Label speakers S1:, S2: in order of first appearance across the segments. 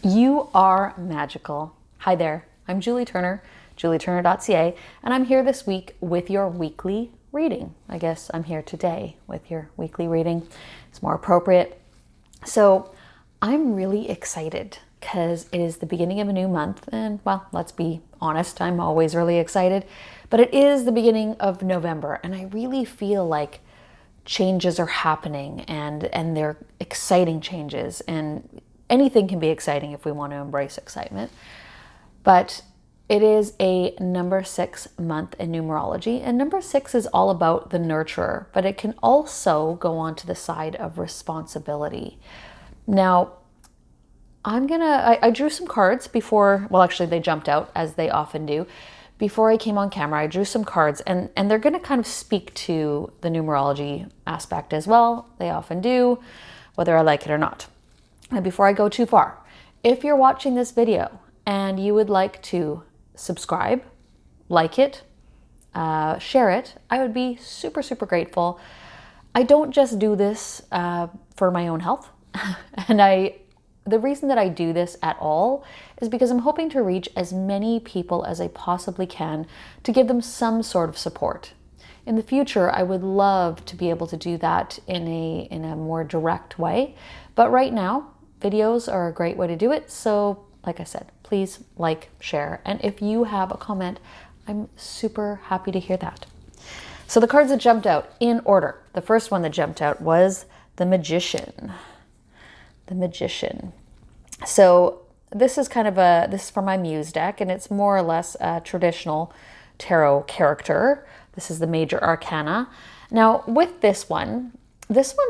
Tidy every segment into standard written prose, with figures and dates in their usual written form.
S1: You are magical. Hi there, I'm Julie Turner, julieturner.ca, and I'm here this week with your weekly reading. I guess I'm here today with your weekly reading. It's more appropriate. So I'm really excited because it is the beginning of a new month, and well, let's be honest, I'm always really excited, but it is the beginning of November, and I really feel like changes are happening and they're exciting changes, and anything can be exciting if we want to embrace excitement. But it is a number 6 month in numerology, and number 6 is all about the nurturer, but it can also go on to the side of responsibility. Now, I drew some cards before, well, actually they jumped out as they often do. Before I came on camera, I drew some cards, and they're going to kind of speak to the numerology aspect as well. They often do, whether I like it or not. And before I go too far, if you're watching this video and you would like to subscribe, like it, share it, I would be super, super grateful. I don't just do this for my own health. And the reason that I do this at all is because I'm hoping to reach as many people as I possibly can to give them some sort of support. In the future, I would love to be able to do that in a more direct way. But right now, videos are a great way to do it. So like I said, please like, share. And if you have a comment, I'm super happy to hear that. So the cards that jumped out in order. The first one that jumped out was the Magician. The Magician. So this is this is from my Muse deck, and it's more or less a traditional tarot character. This is the Major Arcana. Now with this one's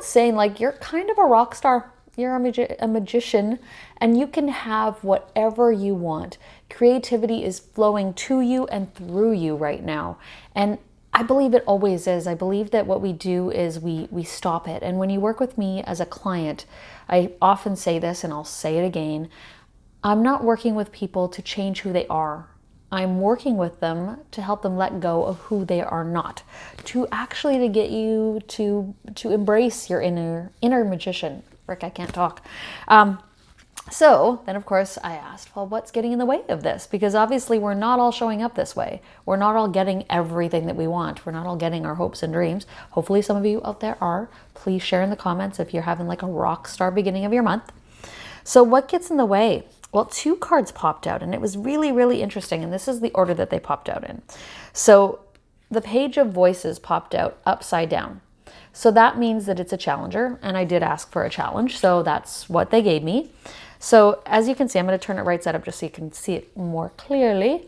S1: saying like you're kind of a rock star. You're a magician, and you can have whatever you want. Creativity is flowing to you and through you right now. And I believe it always is. I believe that what we do is we stop it. And when you work with me as a client, I often say this, and I'll say it again, I'm not working with people to change who they are. I'm working with them to help them let go of who they are not, to get you to embrace your inner magician. Rick, I can't talk. So then, of course, I asked, well, what's getting in the way of this? Because obviously we're not all showing up this way. We're not all getting everything that we want. We're not all getting our hopes and dreams. Hopefully some of you out there are. Please share in the comments if you're having like a rock star beginning of your month. So what gets in the way? Well, 2 cards popped out, and it was really, really interesting. And this is the order that they popped out in. So the Page of Voices popped out upside down. So that means that it's a challenger, and I did ask for a challenge, so that's what they gave me. So as you can see, I'm going to turn it right side up just so you can see it more clearly.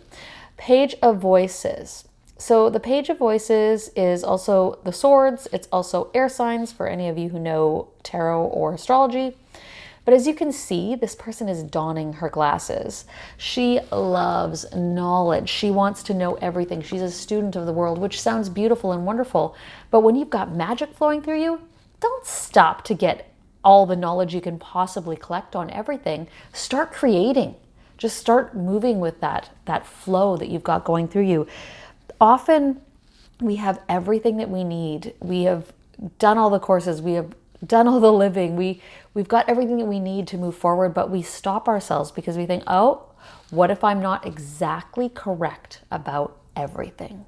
S1: Page of Voices. So the Page of Voices is also the swords. It's also air signs for any of you who know tarot or astrology. But as you can see, this person is donning her glasses. She loves knowledge. She wants to know everything. She's a student of the world, which sounds beautiful and wonderful. But when you've got magic flowing through you, don't stop to get all the knowledge you can possibly collect on everything. Start creating. Just start moving with that flow that you've got going through you. Often we have everything that we need. We have done all the courses. We have done all the living. We've got everything that we need to move forward, but we stop ourselves because we think, oh, what if I'm not exactly correct about everything?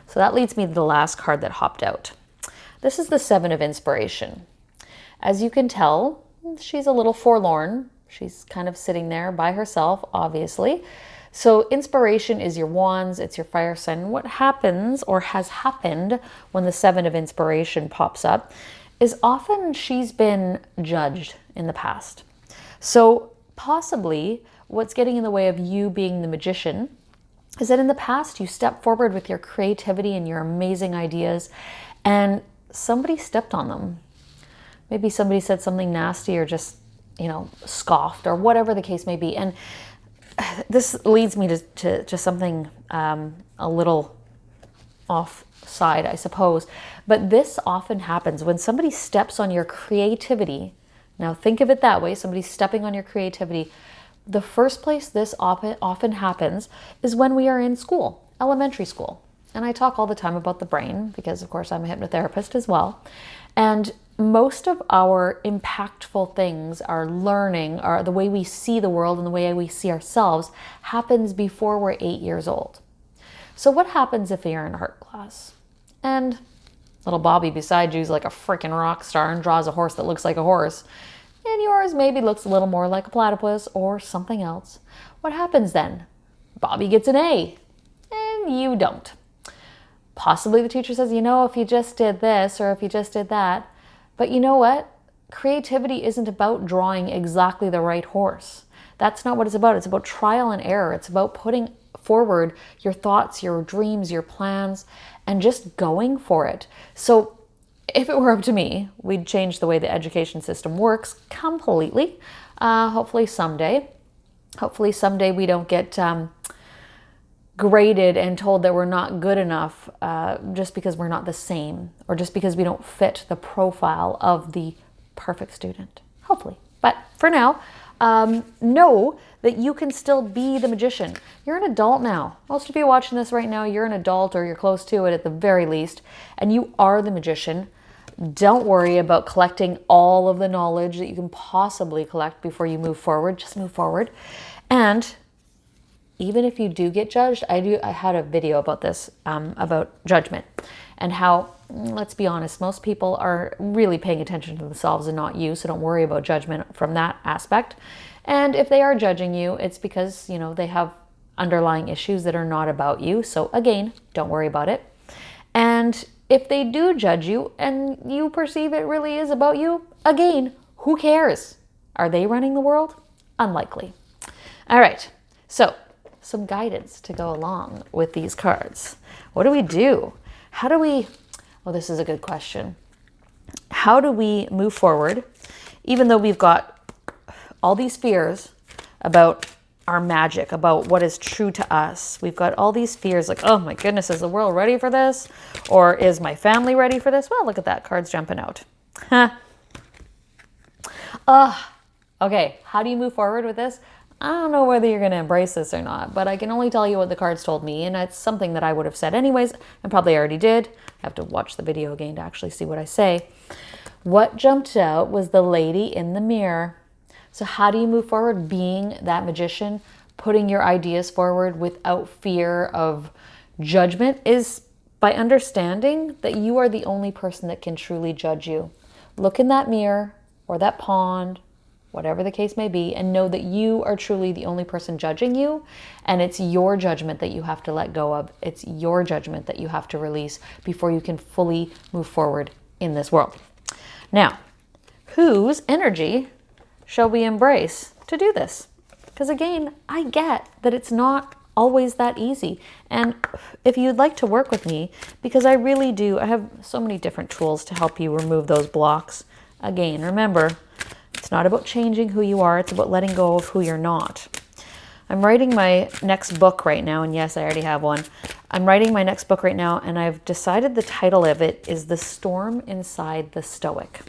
S1: So that leads me to the last card that hopped out. This is the 7 of Inspiration. As you can tell, she's a little forlorn. She's kind of sitting there by herself, obviously. So inspiration is your wands, it's your fire sign. What happens or has happened when the 7 of Inspiration pops up is often she's been judged in the past. So possibly what's getting in the way of you being the magician is that in the past you stepped forward with your creativity and your amazing ideas, and somebody stepped on them. Maybe somebody said something nasty or just, scoffed or whatever the case may be. And this leads me to something a little offside, I suppose. But this often happens when somebody steps on your creativity. Now think of it that way, somebody stepping on your creativity. The first place this often happens is when we are in school, elementary school. And I talk all the time about the brain because, of course, I'm a hypnotherapist as well. And most of our impactful things, our learning, the way we see the world and the way we see ourselves happens before we're 8 years old. So what happens if you're in art class and little Bobby beside you is like a freaking rock star and draws a horse that looks like a horse, and yours maybe looks a little more like a platypus or something else? What happens then? Bobby gets an A and you don't. Possibly the teacher says, if you just did this or if you just did that. But you know what? Creativity isn't about drawing exactly the right horse. That's not what it's about. It's about trial and error. It's about putting forward your thoughts, your dreams, your plans, and just going for it. So if it were up to me, we'd change the way the education system works completely. Hopefully someday we don't get graded and told that we're not good enough just because we're not the same, or just because we don't fit the profile of the perfect student. Hopefully. But for now, know that you can still be the magician. You're an adult now. Most of you watching this right now, you're an adult or you're close to it at the very least, and you are the magician. Don't worry about collecting all of the knowledge that you can possibly collect before you move forward. Just move forward. And even if you do get judged, I had a video about this, about judgment and how, let's be honest, most people are really paying attention to themselves and not you. So don't worry about judgment from that aspect. And if they are judging you, it's because, they have underlying issues that are not about you. So again, don't worry about it. And if they do judge you and you perceive it really is about you, again, who cares? Are they running the world? Unlikely. All right. So some guidance to go along with these cards. What do we do? This is a good question. How do we move forward, even though we've got all these fears about our magic, about what is true to us? We've got all these fears like, oh my goodness, is the world ready for this? Or is my family ready for this? Well, look at that, cards jumping out. Okay, how do you move forward with this? I don't know whether you're going to embrace this or not, but I can only tell you what the cards told me, and it's something that I would have said anyways, and probably already did. I have to watch the video again to actually see what I say. What jumped out was the lady in the mirror. So how do you move forward? Being that magician, putting your ideas forward without fear of judgment, is by understanding that you are the only person that can truly judge you. Look in that mirror or that pond, whatever the case may be, and know that you are truly the only person judging you, and it's your judgment that you have to let go of. It's your judgment that you have to release before you can fully move forward in this world. Now, whose energy shall we embrace to do this? Because again, I get that it's not always that easy. And if you'd like to work with me, because I really do, I have so many different tools to help you remove those blocks. Again, remember, it's not about changing who you are, it's about letting go of who you're not. I'm writing my next book right now, and yes, I already have one. I'm writing my next book right now, and I've decided the title of it is The Storm Inside the Stoic.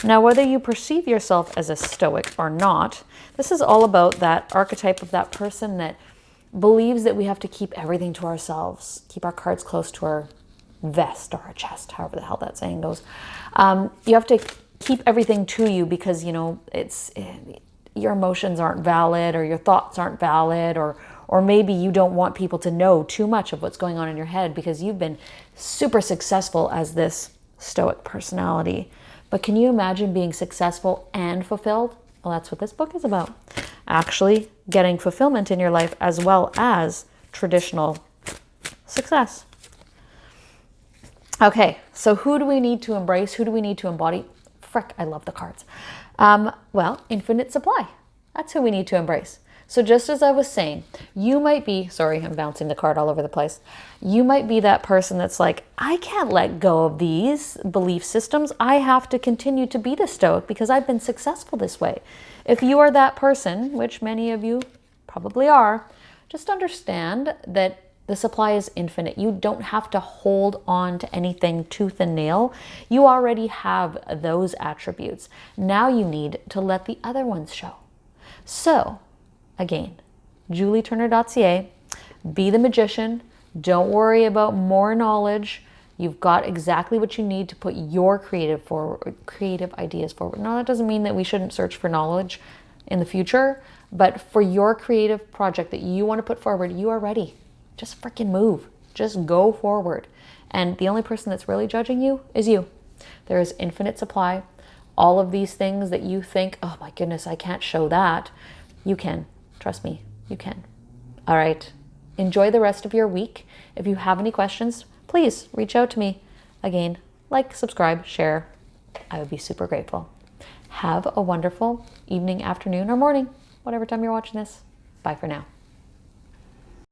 S1: Now, whether you perceive yourself as a Stoic or not, this is all about that archetype of that person that believes that we have to keep everything to ourselves, keep our cards close to our vest or our chest, however the hell that saying goes. You have to keep everything to you because, it's your emotions aren't valid, or your thoughts aren't valid, or maybe you don't want people to know too much of what's going on in your head because you've been super successful as this Stoic personality. But can you imagine being successful and fulfilled? Well, that's what this book is about. Actually getting fulfillment in your life as well as traditional success. Okay, so who do we need to embrace? Who do we need to embody? Frick, I love the cards. Well, infinite supply. That's who we need to embrace. So just as I was saying, you might be, sorry, I'm bouncing the card all over the place. You might be that person that's like, I can't let go of these belief systems. I have to continue to be the Stoic because I've been successful this way. If you are that person, which many of you probably are, just understand that the supply is infinite. You don't have to hold on to anything tooth and nail. You already have those attributes. Now you need to let the other ones show. So, again, julieturner.ca, be the magician. Don't worry about more knowledge. You've got exactly what you need to put your creative ideas forward. Now, that doesn't mean that we shouldn't search for knowledge in the future, but for your creative project that you want to put forward, you are ready. Just freaking move. Just go forward. And the only person that's really judging you is you. There is infinite supply. All of these things that you think, oh my goodness, I can't show that. You can. Trust me, you can. All right. Enjoy the rest of your week. If you have any questions, please reach out to me. Again, like, subscribe, share. I would be super grateful. Have a wonderful evening, afternoon, or morning, whatever time you're watching this. Bye for now.